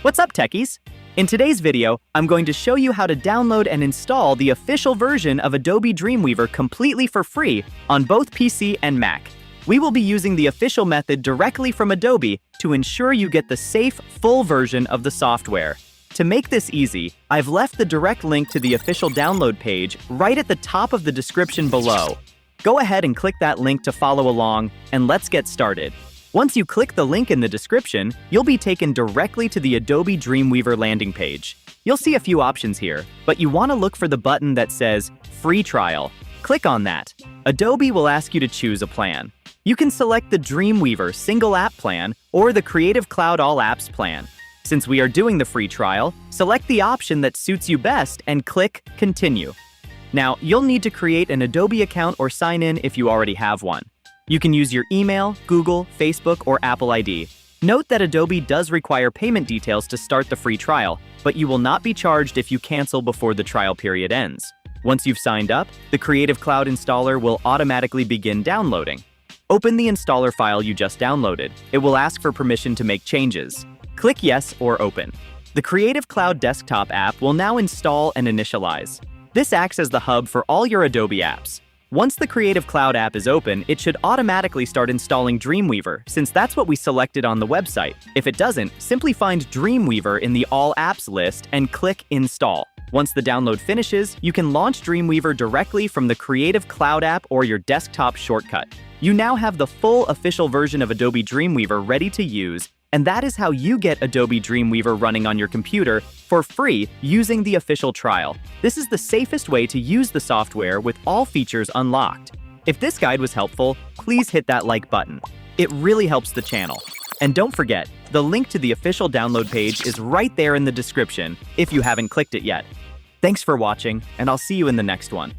What's up, techies? In today's video, I'm going to show you how to download and install the official version of Adobe Dreamweaver completely for free on both PC and Mac. We will be using the official method directly from Adobe to ensure you get the safe, full version of the software. To make this easy, I've left the direct link to the official download page right at the top of the description below. Go ahead and click that link to follow along, and let's get started. Once you click the link in the description, you'll be taken directly to the Adobe Dreamweaver landing page. You'll see a few options here, but you want to look for the button that says Free Trial. Click on that. Adobe will ask you to choose a plan. You can select the Dreamweaver Single App Plan or the Creative Cloud All Apps Plan. Since we are doing the free trial, select the option that suits you best and click Continue. Now, you'll need to create an Adobe account or sign in if you already have one. You can use your email, Google, Facebook, or Apple ID. Note that Adobe does require payment details to start the free trial, but you will not be charged if you cancel before the trial period ends. Once you've signed up, the Creative Cloud installer will automatically begin downloading. Open the installer file you just downloaded. It will ask for permission to make changes. Click Yes or Open. The Creative Cloud desktop app will now install and initialize. This acts as the hub for all your Adobe apps. Once the Creative Cloud app is open, it should automatically start installing Dreamweaver, since that's what we selected on the website. If it doesn't, simply find Dreamweaver in the All Apps list and click Install. Once the download finishes, you can launch Dreamweaver directly from the Creative Cloud app or your desktop shortcut. You now have the full official version of Adobe Dreamweaver ready to use, and that is how you get Adobe Dreamweaver running on your computer for free using the official trial. This is the safest way to use the software with all features unlocked. If this guide was helpful, please hit that like button. It really helps the channel. And don't forget, the link to the official download page is right there in the description if you haven't clicked it yet. Thanks for watching, and I'll see you in the next one.